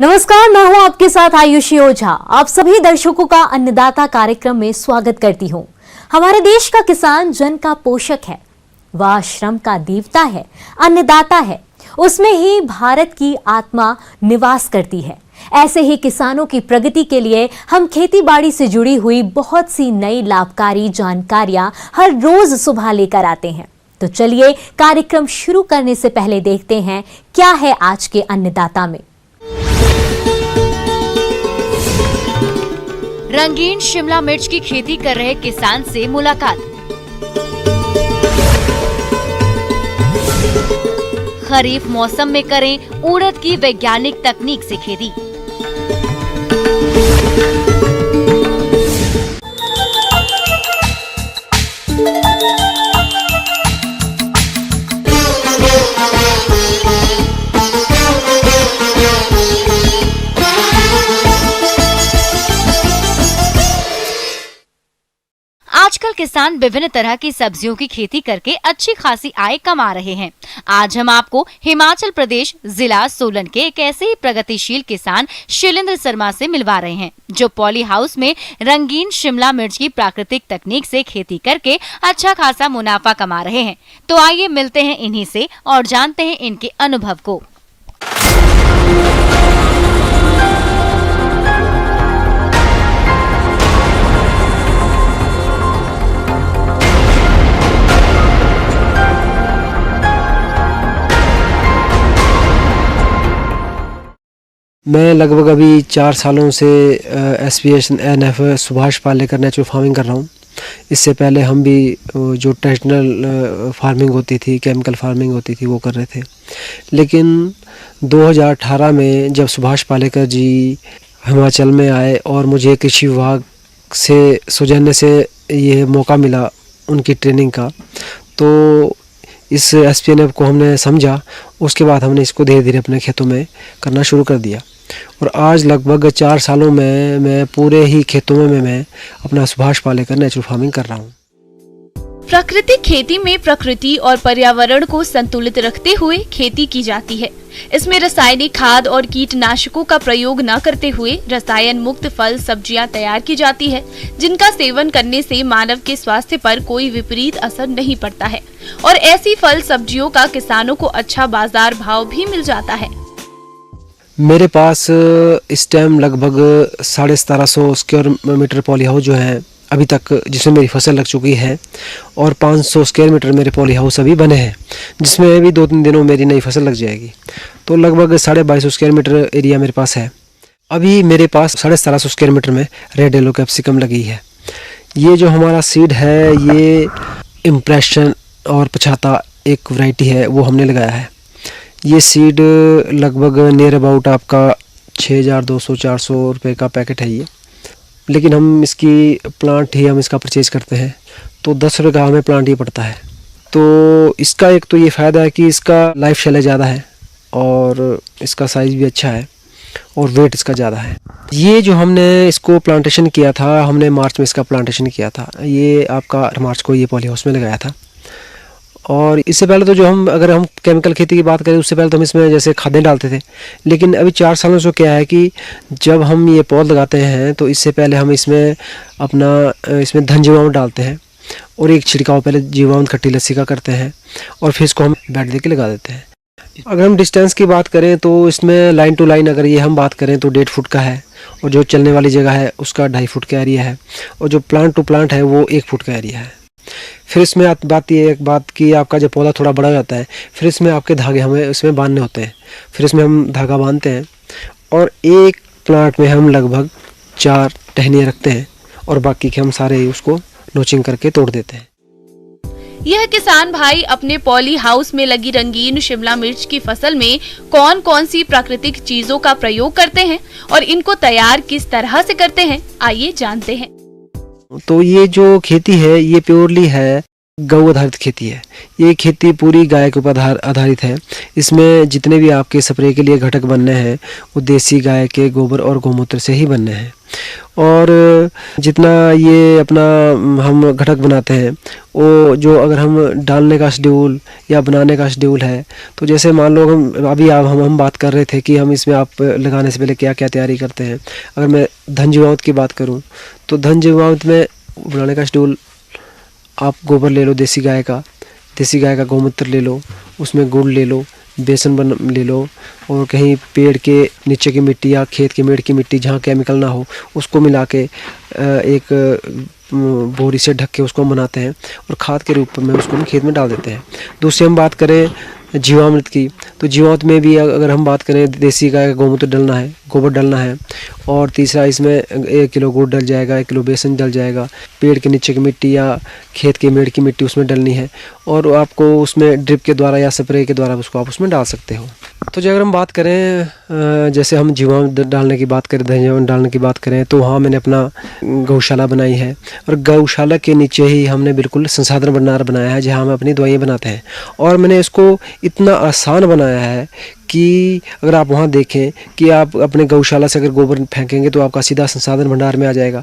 नमस्कार, मैं हूं आपके साथ आयुषी ओझा। आप सभी दर्शकों का अन्नदाता कार्यक्रम में स्वागत करती हूं। हमारे देश का किसान जन का पोषक है, वह श्रम का देवता है, अन्नदाता है। उसमें ही भारत की आत्मा निवास करती है। ऐसे ही किसानों की प्रगति के लिए हम खेती बाड़ी से जुड़ी हुई बहुत सी नई लाभकारी जानकारियां हर रोज सुबह लेकर आते हैं। तो चलिए कार्यक्रम शुरू करने से पहले देखते हैं क्या है आज के अन्नदाता में। रंगीन शिमला मिर्च की खेती कर रहे किसान से मुलाकात। खरीफ मौसम में करें उड़द की वैज्ञानिक तकनीक से खेती। आजकल किसान विभिन्न तरह की सब्जियों की खेती करके अच्छी खासी आय कमा रहे हैं। आज हम आपको हिमाचल प्रदेश जिला सोलन के एक ऐसे ही प्रगतिशील किसान शैलेंद्र शर्मा से मिलवा रहे हैं, जो पॉली हाउस में रंगीन शिमला मिर्च की प्राकृतिक तकनीक से खेती करके अच्छा खासा मुनाफा कमा रहे हैं। तो आइए मिलते हैं इन्हीं से और जानते हैं इनके अनुभव को। मैं लगभग अभी 4 सालों से SPS NF Subhash Palekar natural farming कर रहा हूँ। इससे पहले हम भी जो ट्रेडिशनल फार्मिंग होती थी, केमिकल फार्मिंग होती थी, वो कर रहे थे। लेकिन 2018 में जब सुभाष पालेकर जी हिमाचल में आए और मुझे कृषि विभाग से सौजन्य से ये मौका मिला उनकी ट्रेनिंग का, तो इस SPNF को हमने समझा। उसके बाद हमने इसको धीरे धीरे अपने खेतों में करना शुरू कर दिया और आज लगभग 4 सालों में मैं पूरे ही खेतों में मैं अपना सुभाष पालेकर नेचुरल फार्मिंग कर रहा हूँ। प्राकृतिक खेती में प्रकृति और पर्यावरण को संतुलित रखते हुए खेती की जाती है। इसमें रासायनिक खाद और कीटनाशकों का प्रयोग न करते हुए रसायन मुक्त फल सब्जियां तैयार की जाती है, जिनका सेवन करने से मानव के स्वास्थ्य पर कोई विपरीत असर नहीं पड़ता है और ऐसी फल सब्जियों का किसानों को अच्छा बाजार भाव भी मिल जाता है। मेरे पास इस टाइम लगभग 1750 स्क्वायर मीटर पॉली हाउस जो है अभी तक, जिसमें मेरी फसल लग चुकी है, और 500 स्क्वायर मीटर मेरे पॉली हाउस अभी बने हैं, जिसमें भी 2-3 दिनों मेरी नई फसल लग जाएगी। तो लगभग 2250 स्क्वायर मीटर एरिया मेरे पास है। अभी मेरे पास 1750 स्क्वायर मीटर में रेड येलो कैप्सिकम लगी है। ये जो हमारा सीड है, ये इम्प्रेशन और पछाता एक वैरायटी है, वो हमने लगाया है। ये सीड लगभग नियर अबाउट आपका 6200-400 रुपये का पैकेट है ये। लेकिन हम इसकी प्लांट ही हम इसका परचेज़ करते हैं, तो 10 रुपये का हमें प्लांट ही पड़ता है। तो इसका एक तो ये फ़ायदा है कि इसका लाइफ शैले ज़्यादा है और इसका साइज़ भी अच्छा है और वेट इसका ज़्यादा है। ये जो हमने इसको प्लांटेशन किया था, हमने मार्च में इसका प्लांटेशन किया था। ये आपका मार्च को ये पॉली हाउस में लगाया था। और इससे पहले तो जो अगर हम केमिकल खेती की बात करें, उससे पहले तो हम इसमें जैसे खादें डालते थे। लेकिन अभी 4 सालों से क्या है कि जब हम ये पौध लगाते हैं तो इससे पहले हम इसमें धन जीवामृत डालते हैं और एक छिड़काव पहले जीवामृत खट्टी लस्सी का करते हैं और फिर इसको हम बेड दे के लगा देते हैं। अगर हम डिस्टेंस की बात करें तो इसमें लाइन टू लाइन अगर ये हम बात करें तो 1.5 फुट का है, और जो चलने वाली जगह है उसका 2.5 फुट का एरिया है, और जो प्लांट टू प्लांट है वो 1 फुट का एरिया है। फिर इसमें एक बात कि आपका जब पौधा थोड़ा बड़ा जाता है, फिर इसमें आपके धागे हमें इसमें बांधने होते हैं। फिर इसमें हम धागा बांधते हैं और एक प्लांट में हम लगभग 4 टहनियाँ रखते हैं और बाकी के हम सारे उसको नोचिंग करके तोड़ देते हैं। यह किसान भाई अपने पॉली हाउस में लगी रंगीन शिमला मिर्च की फसल में कौन कौन सी प्राकृतिक चीजों का प्रयोग करते हैं और इनको तैयार किस तरह से करते हैं, आइए जानते हैं। तो ये जो खेती है ये प्योरली है गौ आधारित खेती है। ये खेती पूरी गाय के ऊपर आधारित है। इसमें जितने भी आपके स्प्रे के लिए घटक बनने हैं वो देसी गाय के गोबर और गौमूत्र से ही बनने हैं। और जितना ये अपना हम घटक बनाते हैं वो जो अगर हम डालने का शेड्यूल या बनाने का शेड्यूल है, तो जैसे मान लो हम अभी हम बात कर रहे थे कि हम इसमें आप लगाने से पहले क्या क्या तैयारी करते हैं। अगर मैं धन जीवामृत की बात करूं तो धन जीवामृत में बनाने का शेड्यूल, आप गोबर ले लो देसी गाय का गौमूत्र ले लो, उसमें गुड़ ले लो, बेसन ले लो, और कहीं पेड़ के नीचे की मिट्टी या खेत के मेड़ की मिट्टी जहाँ केमिकल ना हो उसको मिला के एक बोरी से ढक के उसको हम बनाते हैं और खाद के रूप में उसको हम खेत में डाल देते हैं। दूसरी हम बात करें जीवामृत की, तो जीवामृत में भी अगर हम बात करें देसी गाय का गौमूत्र डलना है, गोबर डलना है, और तीसरा इसमें 1 किलो गुड़ डल जाएगा, 1 किलो बेसन डल जाएगा, पेड़ के नीचे की मिट्टी या खेत के मेड़ की मिट्टी उसमें डलनी है, और आपको उसमें ड्रिप के द्वारा या स्प्रे के द्वारा उसको आप उसमें डाल सकते हो। तो जो अगर हम बात करें जैसे हम जीवामृत डालने की बात करें, धन डालने की बात करें, तो वहाँ मैंने अपना गौशाला बनाई है, और गौशाला के नीचे ही हमने बिल्कुल संसाधन भंडार बनाया है जहाँ हम अपनी दवाइयाँ बनाते हैं। और मैंने इसको इतना आसान बनाया है कि अगर आप वहाँ देखें कि आप अपने गौशाला से अगर गोबर फेंकेंगे तो आपका सीधा संसाधन भंडार में आ जाएगा।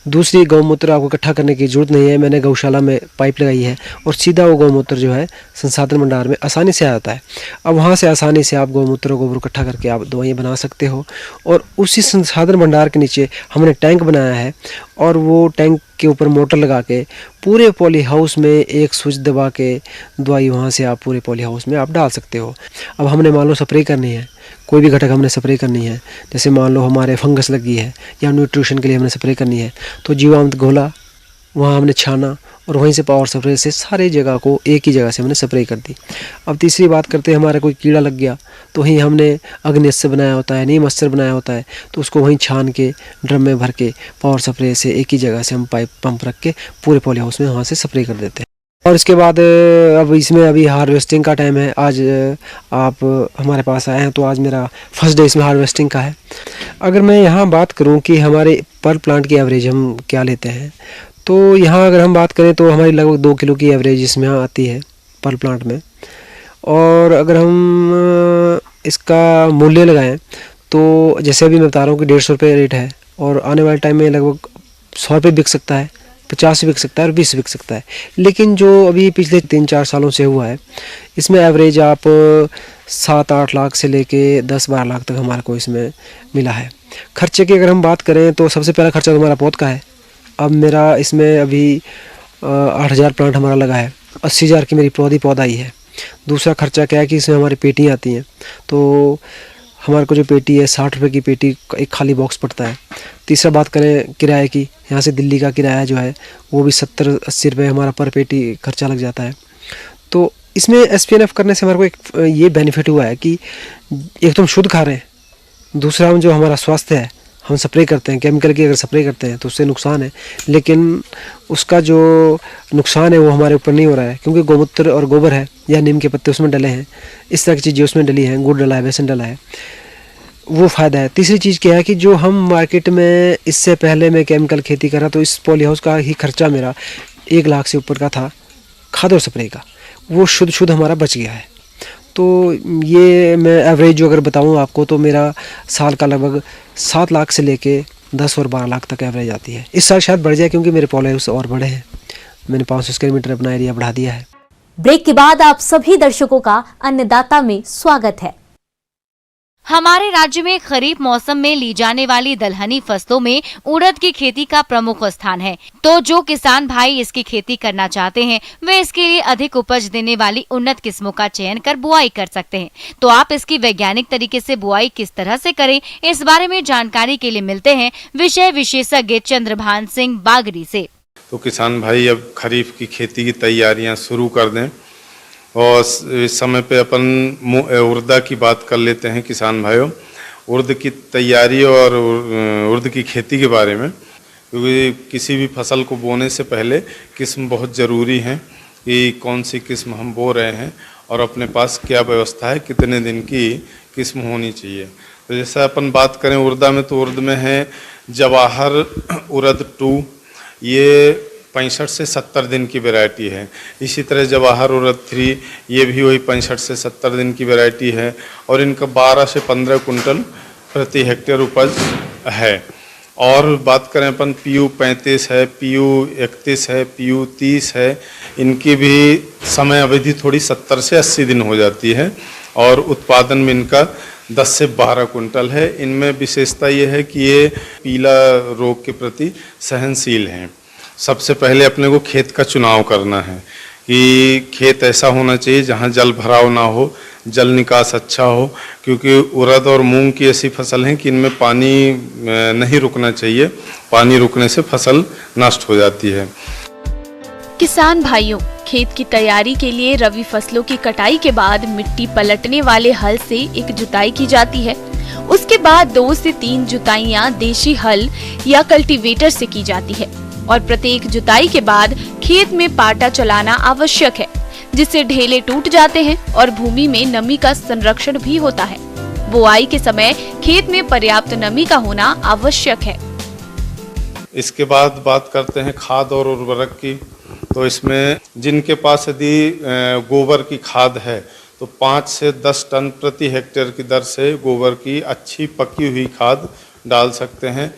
दूसरी गौमूत्र आपको इकट्ठा करने की ज़रूरत नहीं है। मैंने गौशाला में पाइप लगाई है और सीधा वो गौमूत्र जो है संसाधन भंडार में आसानी से आ जाता है। अब वहाँ से आसानी से आप गौमूत्र गोबर इकट्ठा करके आप दवाइयाँ बना सकते हो। और उसी संसाधन भंडार के नीचे हमने टैंक बनाया है, और वो टैंक के ऊपर मोटर लगा के पूरे पॉली हाउस में एक स्विच दबा के दवाई वहाँ से आप पूरे पॉली हाउस में आप डाल सकते हो। अब हमने मान लो स्प्रे करनी है, कोई भी घटक हमने स्प्रे करनी है, जैसे मान लो हमारे फंगस लगी है या न्यूट्रिशन के लिए हमने स्प्रे करनी है, तो जीवामृत घोला, वहाँ हमने छाना और वहीं से पावर स्प्रे से सारी जगह को एक ही जगह से हमने स्प्रे कर दी। अब तीसरी बात करते हैं, हमारा कोई कीड़ा लग गया तो वहीं हमने अग्निस्त्र बनाया होता है, नीम अस्त्र बनाया होता है, तो उसको वहीं छान के ड्रम में भर के पावर स्प्रे से एक ही जगह से हम पाइप पंप रख के पूरे पॉली हाउस में वहाँ से स्प्रे कर देते हैं। और इसके बाद अब इसमें अभी हार्वेस्टिंग का टाइम है। आज आप हमारे पास आए हैं तो आज मेरा फर्स्ट डे इसमें हार्वेस्टिंग का है। अगर मैं यहाँ बात करूँ कि हमारे पर प्लांट की एवरेज हम क्या लेते हैं, तो यहाँ अगर हम बात करें तो हमारी लगभग 2 किलो की एवरेज इसमें आती है पर प्लांट में। और अगर हम इसका मूल्य लगाएं तो जैसे अभी मैं बता रहा हूँ कि 150 रुपये रेट है, और आने वाले टाइम में लगभग 100 रुपये बिक सकता है, 50 बिक सकता है और 20 बिक सकता है। लेकिन जो अभी पिछले 3-4 सालों से हुआ है, इसमें एवरेज आप 7-8 लाख से लेके 10-12 लाख तक हमारे को इसमें मिला है। खर्चे की अगर हम बात करें तो सबसे पहला खर्चा तो हमारा पौध का है। अब मेरा इसमें अभी 8,000 प्लांट हमारा लगा है, 80,000 की मेरी पौधा आई है। दूसरा खर्चा क्या है कि इसमें हमारी पेटियाँ आती हैं, तो हमारे को जो पेटी है 60 रुपये की पेटी एक खाली बॉक्स पड़ता है। तीसरा बात करें किराए की, यहाँ से दिल्ली का किराया जो है वो भी 70-80 रुपये हमारा पर पेटी खर्चा लग जाता है। तो इसमें SPNF करने से हमारे को एक ये बेनिफिट हुआ है कि एक तो हम शुद्ध खा रहे हैं, दूसरा हम जो हमारा स्वास्थ्य है, हम स्प्रे करते हैं केमिकल की, अगर स्प्रे करते हैं तो उससे नुकसान है, लेकिन उसका जो नुकसान है वो हमारे ऊपर नहीं हो रहा है, क्योंकि गौमूत्र और गोबर है या नीम के पत्ते उसमें डले हैं, इस तरह की चीज़ें उसमें डली हैं, गुड़ डला है, बेसन डला है, वो फ़ायदा है। तीसरी चीज़ क्या है कि जो हम मार्केट में इससे पहले मैं केमिकल खेती कर रहा, तो इस पॉली हाउस का ही खर्चा मेरा 1 लाख से ऊपर का था खाद और स्प्रे का, वो शुद्ध हमारा बच गया है। तो ये मैं एवरेज जो अगर बताऊँ आपको तो मेरा साल का लगभग 7 लाख से लेके 10 और 12 लाख तक एवरेज आती है। इस साल शायद बढ़ जाए क्योंकि मेरे पॉली हाउस और बड़े हैं, मैंने 500 स्क्वायर मीटर अपना एरिया बढ़ा दिया है। ब्रेक के बाद आप सभी दर्शकों का अन्नदाता में स्वागत है। हमारे राज्य में खरीफ मौसम में ली जाने वाली दलहनी फसलों में उड़द की खेती का प्रमुख स्थान है। तो जो किसान भाई इसकी खेती करना चाहते हैं वे इसके लिए अधिक उपज देने वाली उन्नत किस्मों का चयन कर बुआई कर सकते हैं। तो आप इसकी वैज्ञानिक तरीके से बुआई किस तरह से करें, इस बारे में जानकारी के लिए मिलते हैं विषय विशेषज्ञ चंद्रभान सिंह बागरी से। तो किसान भाई अब खरीफ की खेती की तैयारियां शुरू कर दें, और इस समय पे अपन उर्द की बात कर लेते हैं। किसान भाइयों, उर्द की तैयारी और उर्द की खेती के बारे में, क्योंकि किसी भी फसल को बोने से पहले किस्म बहुत ज़रूरी है कि कौन सी किस्म हम बो रहे हैं और अपने पास क्या व्यवस्था है, कितने दिन की किस्म होनी चाहिए। तो जैसे अपन बात करें उर्दा में, तो उर्द में है जवाहर उर्द 2, ये 65 से 70 दिन की वैरायटी है। इसी तरह जवाहर उर्द 3, ये भी वही 65 से 70 दिन की वैरायटी है, और इनका 12 से 15 कुंटल प्रति हेक्टेयर उपज है। और बात करें अपन PU 35 है, PU 31 है, PU 30 है, इनकी भी समय अवधि थोड़ी 70 से 80 दिन हो जाती है और उत्पादन में इनका 10 से 12 कुंटल है। इनमें विशेषता ये है कि ये पीला रोग के प्रति सहनशील हैं। सबसे पहले अपने को खेत का चुनाव करना है कि खेत ऐसा होना चाहिए जहाँ जल भराव ना हो, जल निकास अच्छा हो, क्योंकि उड़द और मूंग की ऐसी फसल हैं कि इनमें पानी नहीं रुकना चाहिए, पानी रुकने से फसल नष्ट हो जाती है। किसान भाइयों, खेत की तैयारी के लिए रबी फसलों की कटाई के बाद मिट्टी पलटने वाले हल से एक जुताई की जाती है। उसके बाद 2 से 3 जुताइयां देशी हल या कल्टीवेटर से की जाती है और प्रत्येक जुताई के बाद खेत में पाटा चलाना आवश्यक है, जिससे ढेले टूट जाते हैं और भूमि में नमी का संरक्षण भी होता है। बुआई के समय खेत में पर्याप्त नमी का होना आवश्यक है। इसके बाद बात करते हैं खाद और उर्वरक की। तो इसमें जिनके पास यदि गोबर की खाद है तो 5 से 10 टन प्रति हेक्टेयर की दर से गोबर की अच्छी पकी हुई खाद डाल सकते हैं।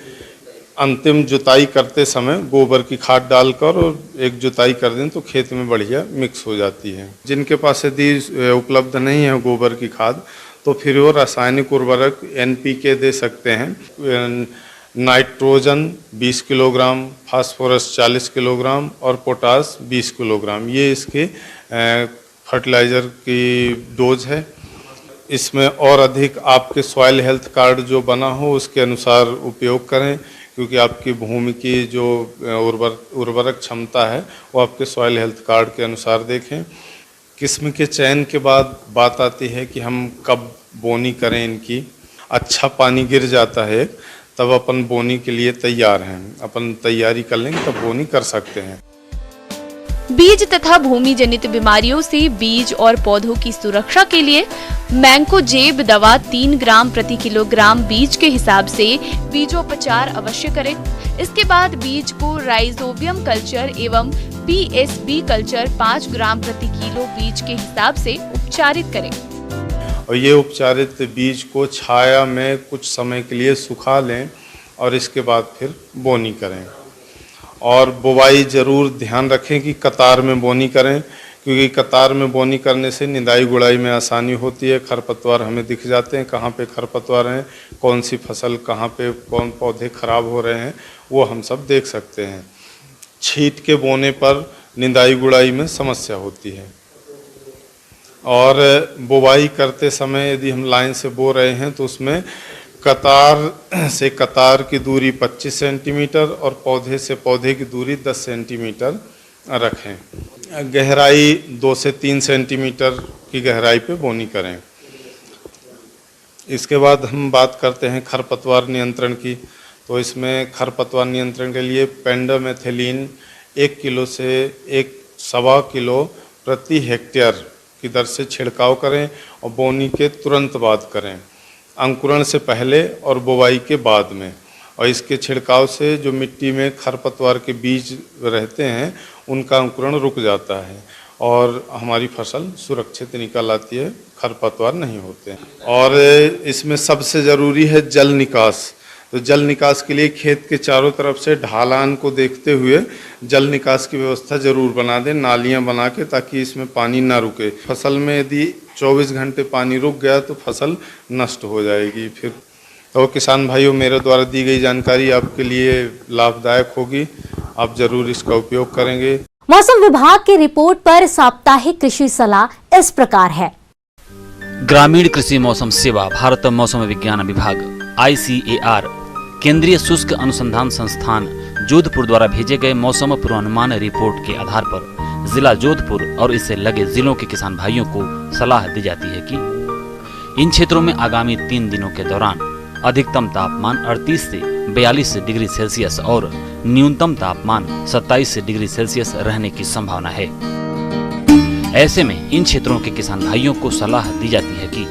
अंतिम जुताई करते समय गोबर की खाद डालकर और एक जुताई कर दें तो खेत में बढ़िया मिक्स हो जाती है। जिनके पास यदि उपलब्ध नहीं है गोबर की खाद तो फिर वो रासायनिक उर्वरक NPK दे सकते हैं। नाइट्रोजन 20 किलोग्राम, फास्फोरस 40 किलोग्राम और पोटास 20 किलोग्राम, ये इसके फर्टिलाइज़र की डोज है। इसमें और अधिक आपके सॉइल हेल्थ कार्ड जो बना हो उसके अनुसार उपयोग करें, क्योंकि आपकी भूमि की जो उर्वरक क्षमता है वो आपके सॉइल हेल्थ कार्ड के अनुसार देखें। किस्म के चयन के बाद बात आती है कि हम कब बोनी करें इनकी। अच्छा पानी गिर जाता है तब अपन बोनी के लिए तैयार हैं, अपन तैयारी कर लेंगे तब बोनी कर सकते हैं। बीज तथा भूमि जनित बीमारियों से बीज और पौधों की सुरक्षा के लिए मैंकोजेब दवा 3 ग्राम प्रति किलोग्राम बीज के हिसाब से बीजोपचार अवश्य करें। इसके बाद बीज को राइजोबियम कल्चर एवं PSB कल्चर 5 ग्राम प्रति किलो बीज के हिसाब से उपचारित करें। और ये उपचारित बीज को छाया में कुछ समय के लिए सुखा लें और इसके बाद फिर बोनी करें। और बुवाई जरूर ध्यान रखें कि कतार में बोनी करें, क्योंकि कतार में बोनी करने से निदाई गुड़ाई में आसानी होती है। खरपतवार हमें दिख जाते हैं, कहाँ पे खरपतवार हैं, कौन सी फसल कहाँ पे कौन पौधे खराब हो रहे हैं वो हम सब देख सकते हैं। छींट के बोने पर निदाई गुड़ाई में समस्या होती है। और बुवाई करते समय यदि हम लाइन से बो रहे हैं तो उसमें कतार से कतार की दूरी 25 सेंटीमीटर और पौधे से पौधे की दूरी 10 सेंटीमीटर रखें। गहराई 2 से 3 सेंटीमीटर की गहराई पे बोनी करें। इसके बाद हम बात करते हैं खरपतवार नियंत्रण की। तो इसमें खरपतवार नियंत्रण के लिए पेंडामेथिलीन 1 किलो से 1.25 किलो प्रति हेक्टेयर की दर से छिड़काव करें और बोनी के तुरंत बाद करें, अंकुरण से पहले और बुवाई के बाद में। और इसके छिड़काव से जो मिट्टी में खरपतवार के बीज रहते हैं उनका अंकुरण रुक जाता है और हमारी फसल सुरक्षित निकल आती है, खरपतवार नहीं होते हैं। और इसमें सबसे ज़रूरी है जल निकास। तो जल निकास के लिए खेत के चारों तरफ से ढालान को देखते हुए जल निकास की व्यवस्था जरूर बना दें, नालियां बना के, ताकि इसमें पानी ना रुके। फसल में यदि 24 घंटे पानी रुक गया तो फसल नष्ट हो जाएगी फिर। तो किसान भाइयों, मेरे द्वारा दी गई जानकारी आपके लिए लाभदायक होगी, आप जरूर इसका उपयोग करेंगे। मौसम विभाग की रिपोर्ट पर साप्ताहिक कृषि सलाह इस प्रकार है। ग्रामीण कृषि मौसम सेवा, भारत मौसम विज्ञान विभाग ICAR, केंद्रीय शुष्क अनुसंधान संस्थान जोधपुर द्वारा भेजे गए मौसम पूर्वानुमान रिपोर्ट के आधार पर जिला जोधपुर और इससे लगे जिलों के किसान भाइयों को सलाह दी जाती है कि इन क्षेत्रों में आगामी 3 दिनों के दौरान अधिकतम तापमान 38 से 42 डिग्री सेल्सियस और न्यूनतम तापमान 27 डिग्री सेल्सियस रहने की संभावना है। ऐसे में इन क्षेत्रों के किसान भाइयों को सलाह दी जाती है कि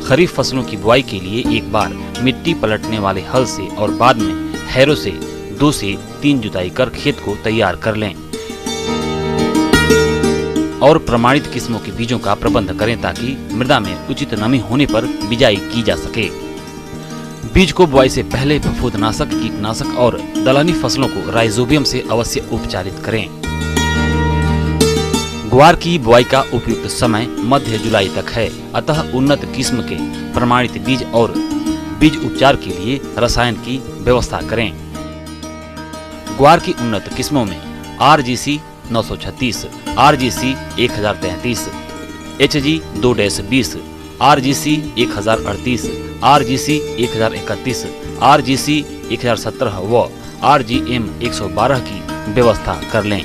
खरीफ फसलों की बुआई के लिए एक बार मिट्टी पलटने वाले हल से और बाद में हैरों से 2 से 3 जुताई कर खेत को तैयार कर लें और प्रमाणित किस्मों के बीजों का प्रबंध करें ताकि मृदा में उचित नमी होने पर बिजाई की जा सके। बीज को बुआई से पहले फफूंदनाशक, कीटनाशक और दलहनी फसलों को राइजोबियम से अवश्य उपचारित करें। ग्वार की बुआई का उपयुक्त समय मध्य जुलाई तक है, अतः उन्नत किस्म के प्रमाणित बीज और बीज उपचार के लिए रसायन की व्यवस्था करें। ग्वार की उन्नत किस्मों में RGC 936, RGC 1033, HG 2-20, RGC 1038, RGC 1031, RGC 1017 व RGM 112 की व्यवस्था कर लें।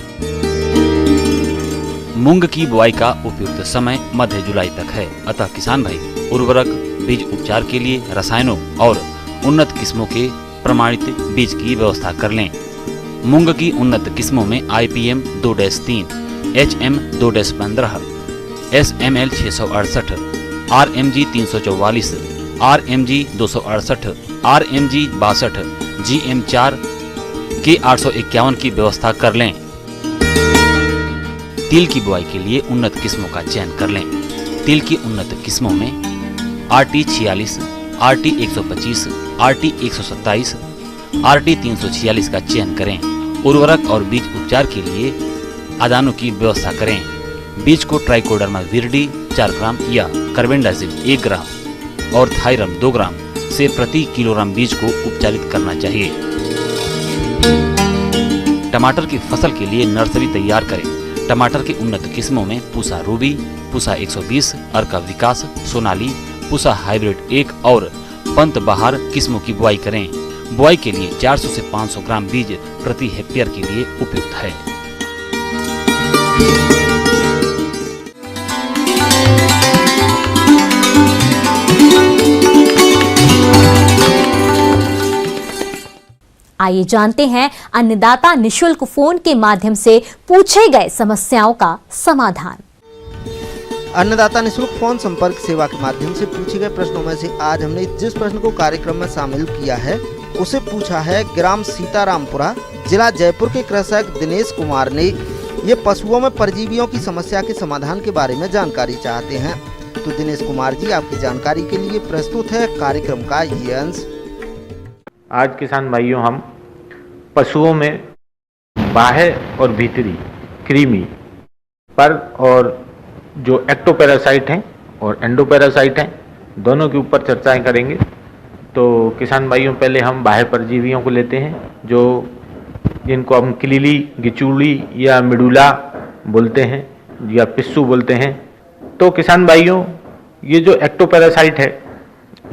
मूंग की बुआई का उपयुक्त समय मध्य जुलाई तक है, अतः किसान भाई उर्वरक, बीज उपचार के लिए रसायनों और उन्नत किस्मों के प्रमाणित बीज की व्यवस्था कर लें। मूंग की उन्नत किस्मों में IPM 2-3, HM 2-15, SML 668, RMG 344, RMG 268, RMG 62, GM 4 के 851 की व्यवस्था कर लें। तिल की बुआई के लिए उन्नत किस्मों का चयन कर लें। तिल की उन्नत किस्मों में RT 46, RT 125, RT 127, RT 346 का चयन करें। उर्वरक और बीज उपचार के लिए आदानों की व्यवस्था करें। बीज को ट्राइकोडर्मा विरिडी 4 ग्राम या कार्बेंडाजिम 1 ग्राम और थायरम 2 ग्राम से प्रति किलोग्राम बीज को उपचारित करना चाहिए। टमाटर की फसल के लिए नर्सरी तैयार करें। टमाटर की उन्नत किस्मों में पूसा रूबी, पूसा 120, अर्का विकास, सोनाली, पूसा हाइब्रिड 1 और पंत बहार किस्मों की बुआई करें। बुआई के लिए 400 से 500 ग्राम बीज प्रति हेक्टेयर के लिए उपयुक्त है। आइए जानते हैं अन्नदाता निशुल्क फोन के माध्यम से पूछे गए समस्याओं का समाधान। अन्नदाता निःशुल्क फोन संपर्क सेवा के माध्यम से पूछे गए प्रश्नों में से आज हमने जिस प्रश्न को कार्यक्रम में शामिल किया है उसे पूछा है ग्राम सीतारामपुरा, जिला जयपुर के कृषक दिनेश कुमार ने। ये पशुओं में परजीवियों की समस्या के समाधान के बारे में जानकारी चाहते हैं। तो दिनेश कुमार जी, आपकी जानकारी के लिए प्रस्तुत है कार्यक्रम का ये अंश। आज किसान भाइयों, हम पशुओं में बाह्य और भीतरी कृमि पर और जो एक्टोपैरासाइट हैं और एंडोपैरासाइट हैं, दोनों के ऊपर चर्चाएं करेंगे। तो किसान भाइयों, पहले हम बाह्य परजीवियों को लेते हैं, जो जिनको हम किलीली, गिचूली या मिडुला बोलते हैं या पिस्सू बोलते हैं। तो किसान भाइयों, ये जो एक्टोपैरासाइट है,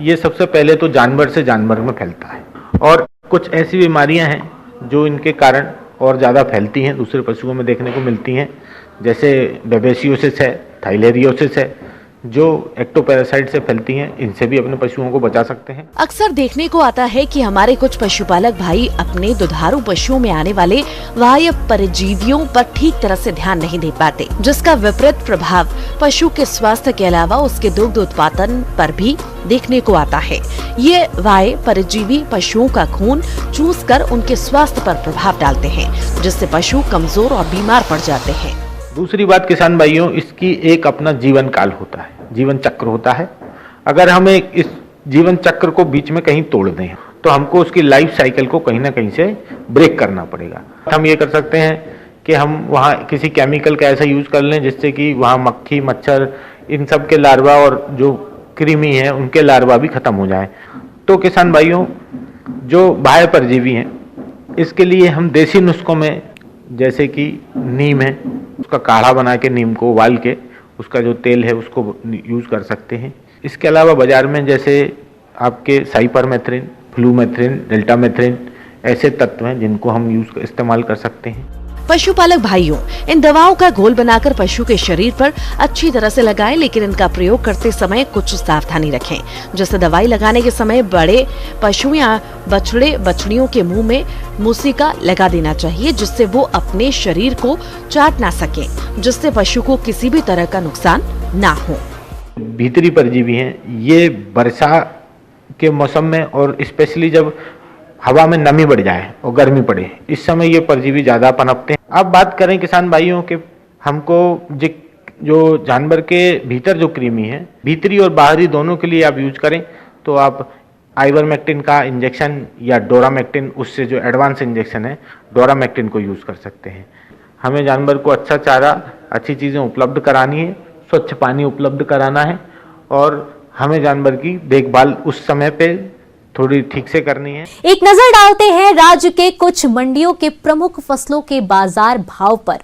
ये सबसे पहले तो जानवर से जानवर में फैलता है और कुछ ऐसी बीमारियां हैं जो इनके कारण और ज़्यादा फैलती हैं, दूसरे पशुओं में देखने को मिलती हैं, जैसे बेबेसियोसिस है, थाइलेरियोसिस है, जो एक्टोपैरासाइट से फैलती हैं। इनसे भी अपने पशुओं को बचा सकते हैं। अक्सर देखने को आता है कि हमारे कुछ पशुपालक भाई अपने दुधारू पशुओं में आने वाले बाह्य परजीवियों पर ठीक तरह से ध्यान नहीं दे पाते, जिसका विपरीत प्रभाव पशु के स्वास्थ्य के अलावा उसके दुग्ध उत्पादन पर भी देखने को आता है। ये बाह्य परजीवी पशुओं का खून चूस कर उनके स्वास्थ्य पर प्रभाव डालते हैं, जिससे पशु कमजोर और बीमार पड़ जाते हैं। दूसरी बात किसान भाइयों, इसकी एक अपना जीवन काल होता है, जीवन चक्र होता है। अगर हमें इस जीवन चक्र को बीच में कहीं तोड़ दें तो हमको उसकी लाइफ साइकिल को कहीं ना कहीं से ब्रेक करना पड़ेगा। हम ये कर सकते हैं कि हम वहाँ किसी केमिकल का ऐसा यूज कर लें जिससे कि वहाँ मक्खी, मच्छर, इन सब के लार्वा और जो कृमि है उनके लार्वा भी खत्म हो जाए। तो किसान भाइयों, जो बाह्य परजीवी हैं, इसके लिए हम देसी नुस्खों में, जैसे कि नीम है, उसका काढ़ा बना के नीम को उबाल के उसका जो तेल है उसको यूज़ कर सकते हैं। इसके अलावा बाज़ार में जैसे आपके साइपरमेथ्रिन, फ्लूमेथ्रिन, डेल्टामेथ्रिन ऐसे तत्व हैं जिनको हम इस्तेमाल कर सकते हैं। पशुपालक भाइयों, इन दवाओं का घोल बनाकर पशु के शरीर पर अच्छी तरह से लगाएं, लेकिन इनका प्रयोग करते समय कुछ सावधानी रखें। जैसे दवाई लगाने के समय बड़े पशु या बछड़े बछड़ियों के मुंह में मूसिका लगा देना चाहिए, जिससे वो अपने शरीर को चाट ना सके, जिससे पशु को किसी भी तरह का नुकसान ना हो। भीतरी परजीवी हैं, ये वर्षा के मौसम में और स्पेशली जब हवा में नमी बढ़ जाए और गर्मी पड़े, इस समय ये परजीवी ज़्यादा पनपते हैं। अब बात करें किसान भाइयों के, हमको जो जानवर के भीतर जो कृमि है, भीतरी और बाहरी दोनों के लिए आप यूज करें तो आप आइवरमेक्टिन का इंजेक्शन या डोरामेक्टिन, उससे जो एडवांस इंजेक्शन है डोरामेक्टिन को यूज़ कर सकते हैं। हमें जानवर को अच्छा चारा, अच्छी चीज़ें उपलब्ध करानी है, स्वच्छ पानी उपलब्ध कराना है और हमें जानवर की देखभाल उस समय पे थोड़ी ठीक से करनी है। एक नजर डालते हैं राज्य के कुछ मंडियों के प्रमुख फसलों के बाजार भाव पर।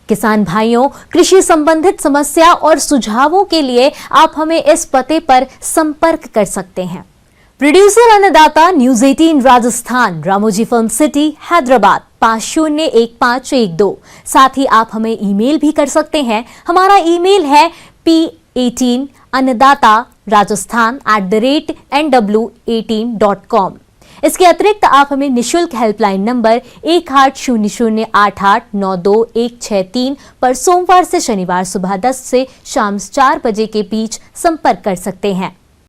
किसान भाइयों, कृषि संबंधित समस्या और सुझावों के लिए आप हमें इस पते पर संपर्क कर सकते हैं। प्रोड्यूसर अन्नदाता news 18 Rajasthan, Ramoji film city, Hyderabad 501512। साथ ही आप हमें ईमेल भी कर सकते हैं। हमारा ईमेल है p18annadatarajasthan@nw18.com। इसके अतिरिक्त आप हमें निशुल्क हेल्पलाइन नंबर 180088921163 पर सोमवार से शनिवार सुबह 10 से शाम 4 बजे के बीच संपर्क कर सकते हैं।